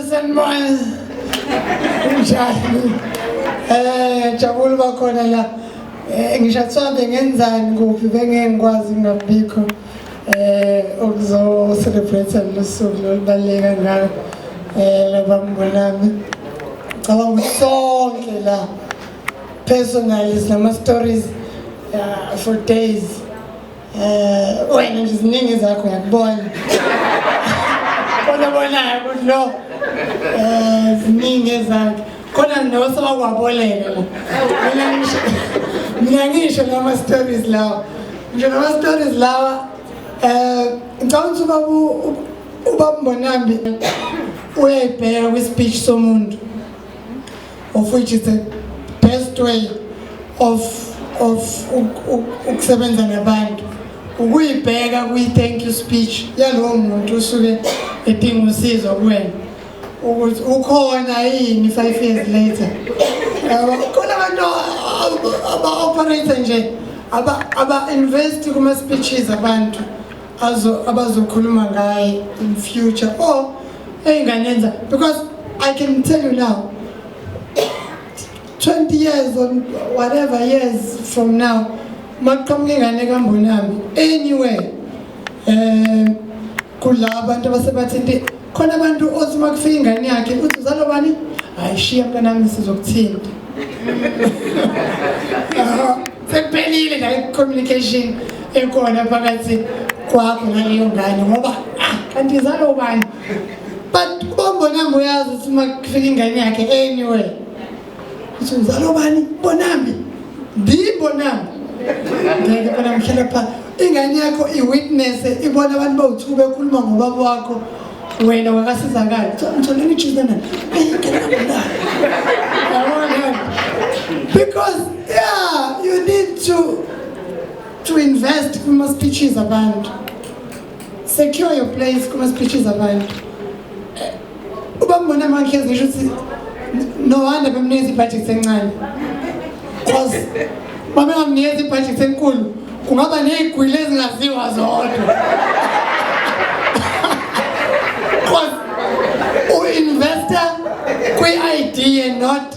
Sanibona. Njani? Jabulu bakhona la. Ngishathwa bengenzani kuphi bengengikwazi ngabikho. Ukuzo celebrate losuku lolubaleka ngalo. Labambonami. Cabanga sonke la. Personally nama stories for days. Wena nje ziningi zakho ngiyakubona. Bona ukuthi lo ziningi ezakhe khona nosabakwabonela la mina ngisho nama stories lawa nama stories lawa ngicabanga ukuthi ubambonambi uyayibheka kwi-speech somuntu of which is the best way of ukusebenza nabantu ukuyibheka kwi-thank you speech yalowo muntu usuke edinga usizo kuwena ukuthi ukhona yini 5 years later khona abantu aba-operator nje aba-invest kuma-speeches abantu abazokhuluma ngaye in future or ey'nganenza because I can tell you now 20 years or whatever years from now maqhamuke ingane kaMbonambi anyway kula abantu abasebathinte khona abantu othi makufika ingane yakhe uthi uzalo bani ayishiya mntanami sizokuthinta sekuphelile la communication ekhona phakathi kwakho naleyo ngane ngoba kanti izalo bani but uBambonambi uyazi ukuthi makufika ingane yakhe anyway uthi uzalo bani Mbonambi Mbonambi ngeke phela mhlela pha ingane yakho iwitness ibona abantu bawuthu bekhuluma ngobaba wakho wena wakasizakala ngitholeni ijizana because yeah you need to invest kuma speeches abantu secure your place kuma speeches abantu ubambona mankhezi ngisho ukuthi no wonder bemnikeza ibudget encane because mama ngamnikeza ibudget enkulu kungaba nezigwili ezingaziwa zodwa because u-investor kwi-idea not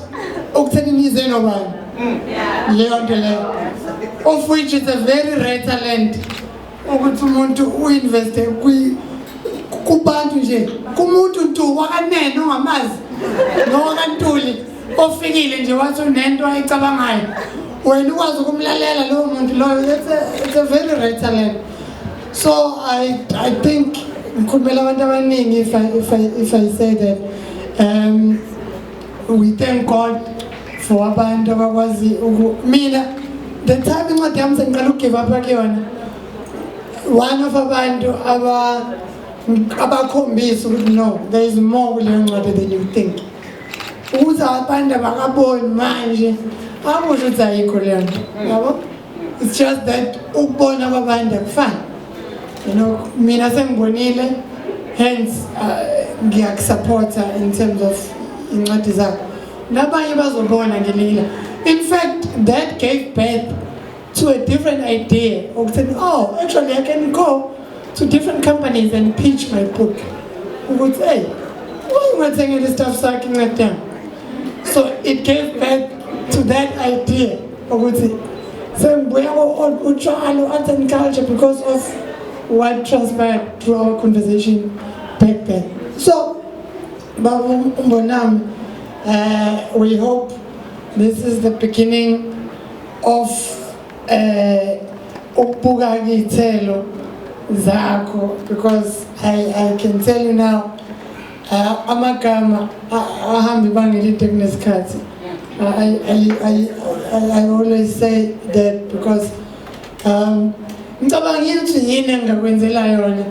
ukutheninize nobani leyo nto leyo of which is a very rare talent ukuthi umuntu u-investe kubantu nje kumuntu ntu wakanene ongamazi nowakantuli ofikile nje wathi unento ayicabangayo wena ukwazi ukumlalela lowo muntu loyo it's a very rare talent so I think ngikhulumela abantu abaningi if I say that we thank God for abantu abakwazi mina the time incwadi yami sengiqala ukugive up kuyona one of abantu abakhombisa ukuthi no there is more kuleyo ncwadi than you think ukuthi abantu abakaboni manje akusho ukuthi ayikho leyo nto yabo it's just that ukubona kwabantu akufani you know mina sengibonile hence ngiyakusupporta in terms of incwadi zakho nabanye bazobona ngelila in fact that gave birth to a different idea ukuthi oh actually I can go to different companies and pitch my book ukuthi hey ungathengela stuff sakhe incwadi so it gave birth to that idea ukuthi sengibuya utshalo arts and culture because of what transpired through our conversation back then so Babu Mbonambi we hope this is the beginning of ukubuka izithelo zakho because I can tell you now amagama ahamba ibanga elide kunesikhathi I always say that because ngicabanga ukuthi yini engakwenzela yona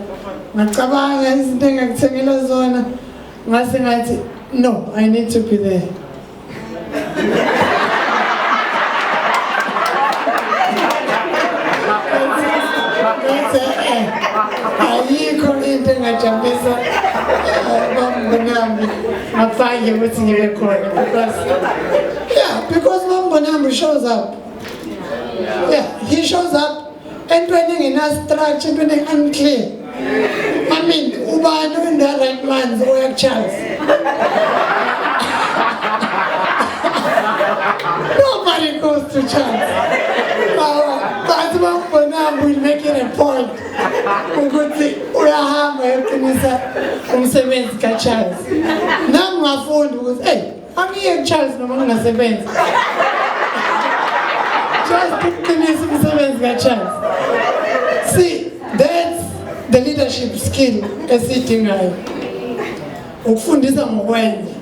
ngicabanga izinto engakuthengela zona ngase ngathi no I need to be there ayikho into engajabulisa Mbonambi ngaphandle ukuthi ngibe khona because Mbonambi shows up he shows up entweni engena structure entweni unclear mean, ubani in the right man's or Charles? Nobody goes to Charles. But we'll make it a point. Ukuthi uyahamba eqinisa umsebenzi kaCharles. Nami ngafunda ukuthi angiye Charles noma ngingasebenzi. Just uqinisa umsebenzi kaCharles. See, that's the leadership skill esidingayo. Ukufundisa ngokwenza.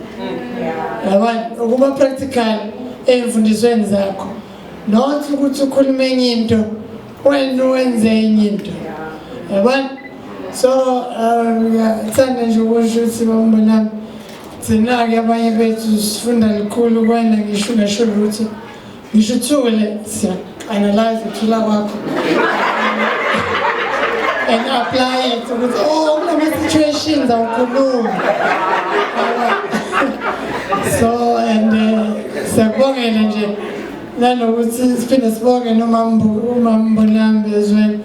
Yabona ukuba practical emfundisweni zakho. Not ukuthi ukhuluma enye into wena wenze enye into. Yabona? So ngiyacanda nje ukusho ukuthi bambona thina ke abanye bethu sifunda likhulu kwena ngisho ukuthi ngisho uthule siya analyze uthula kwakho and apply it ukuthi kule situations awukhuluma. So and siyabongela nje nanokuthi siphinde sibonge nomambolambi as well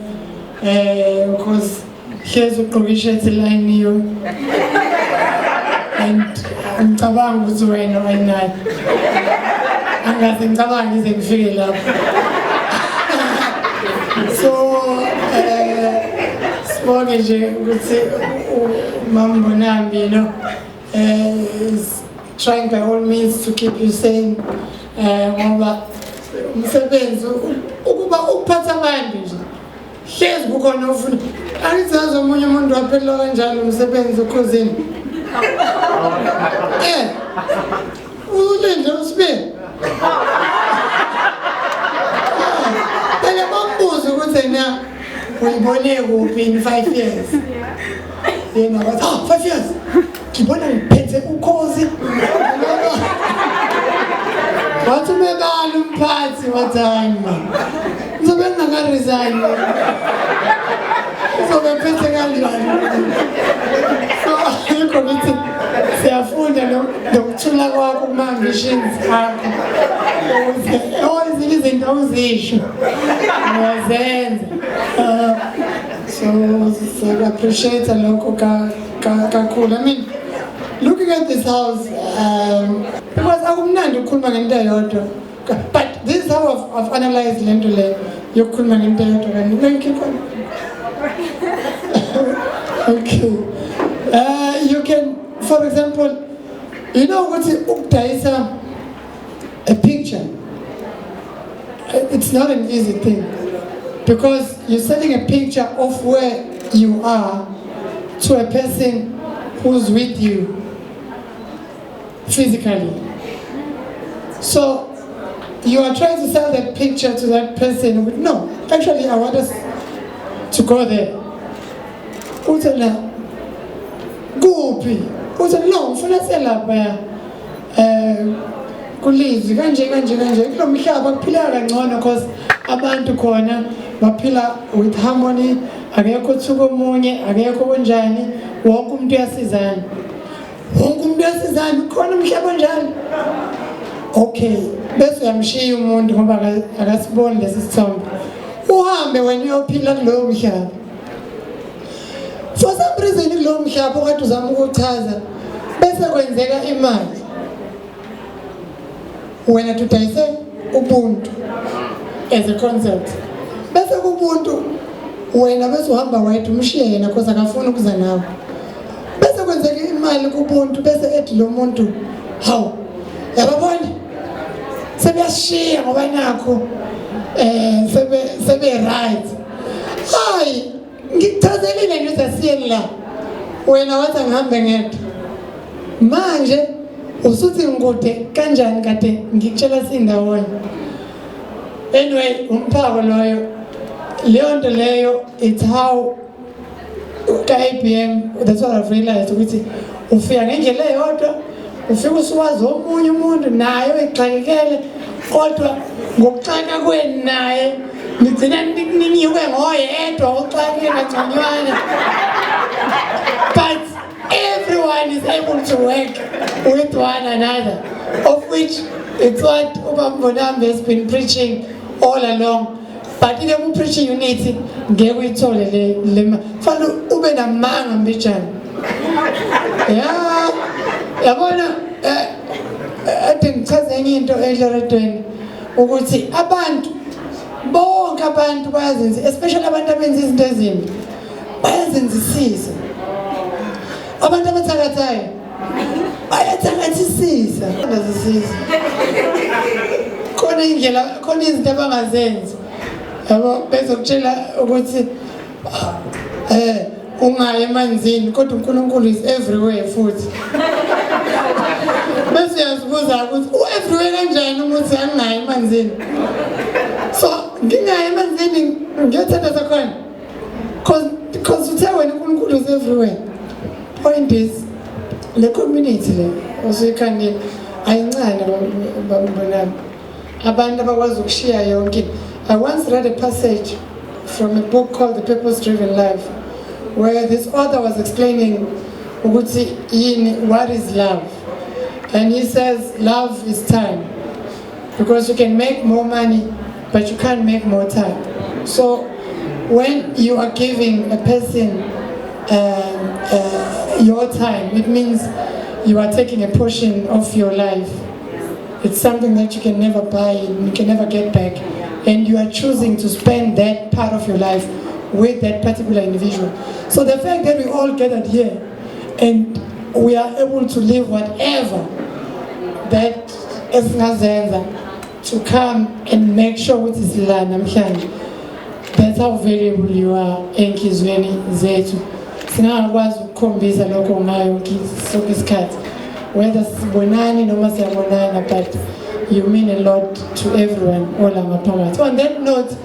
because hlezi ugqoke ishirt elayiniwe and ngicabanga ukuthi wena wayinayo angaze ngicabanga ize ngifike lapho. So sibonge nje ukuthi umambolambi is trying by all means to keep you sane. Ngoba umsebenzi ukuba ukuphatha abantu nje hlezi kukhona ufuna angizazi omunye umuntu waphela kanjalo umsebenzi ukhuzini ulinde usibe phela bambuza ukuthi na uyibone kuphi in 5 years yena wathi 5 years ngibona ngiphethe ukhozi wathi mebala umphathi wathani ngizobe ngingaka-resign uzobe phethe kanjani. So yikho ngithi siyafunda nokuthula kwakho kuma-ambitions akho ukuthi ezinye izinto awuzisho uyazenza. So siya-appreciate lokho kakhulu. I mean, looking at this house, because akumnandi ukukhuluma ngento eyodwa, but this is how I've analyzed lento le yokukhuluma ngento eyodwa kanti ngeke okay. You can, for example, you know ukuthi ukudayisa a picture, it's not an easy thing because you're selling a picture of where you are to a person who's with you physically. So you are trying to sell that picture to that person. No, actually I want us to go there. Uthi la kuphi? Uthi no, ngifuna selapha kulizwi kanje kulo mhlaba kuphila kangcono because abantu khona baphila with harmony, akekho uthuka omunye, akekho konjani, wonke umuntu uyasizana. Wonke umuntu uyasizana, ukhona umhlaba onjalo. Okay, bese uyamshiya umuntu ngoba akasiboni lesi sithombe. Uhambe wena uyophila kulowo mhlaba. For some reason kulowo mhlaba okade uzama ukuchaza bese kwenzeka imali. Wena tudayise ubuntu as a concept. Bese kubuntu wena bese uhamba wethu umshiye yena because akafuna ukuza nawe. Bese kwenzeka imali kubuntu bese ethi lo muntu hawu yababona sebeyashiya ngoba nakho sebe right. Hayi ngikuchazelile ngithi asiyeni la wena wathi ngihambe ngedwa manje usuthi ngikude kanjani kade ngikutshela sindawona. Anyway umphako loyo leyo nto leyo it's how ka-IBM, that's what I've realized ukuthi ufika ngendlela eyodwa ufika usuwazi omunye umuntu naye uyixakekele kodwa ngokuxaka kweni naye nigcina ninyuke ngoyedwa uxakeke kangconywana. But everyone is able to work with one another, of which it's what Ubambonambi has been preaching all along. but if you preach unity ngeke uyithole le fanele ube namanga mbijana yabona ade ngichaze enye into eJaredweni ukuthi abantu bonke abantu bayazenza especially abantu abenza izinto ezimbi bayazenzisisa abantu abathakathayo bayathakathisa bazisisa khona indlela khona izinto abangazenzi yabo bezokutshela ukuthi ungayi emanzini kodwa uNkulunkulu is everywhere futhi bese uyazibuza ukuthi everywhere kanjani ukuthi angayi emanzini so ngingayi emanzini ngiyothatha khona because uthe wena uNkulunkulu is everywhere. Point is le community le osikhandile ayincane babona abantu abakwazi ukushiya yonke. I once read a passage from a book called The Purpose Driven Life where this author was explaining what is love, and he says love is time, because you can make more money but you can't make more time. So when you are giving a person your time, it means you are taking a portion of your life. It's something that you can never buy, you can never get back, and you are choosing to spend that part of your life with that particular individual. So the fact that we all gathered here and we are able to live whatever that esingazenza to come and make sure what is la namhlanje, that's how valuable you are enhlizweni zethu. Singakwazi ukukhombisa lokho ngayo sonke isikhathi, whether sibonani noma siyabonana, but you mean a lot to everyone all amaphakathi. On that note,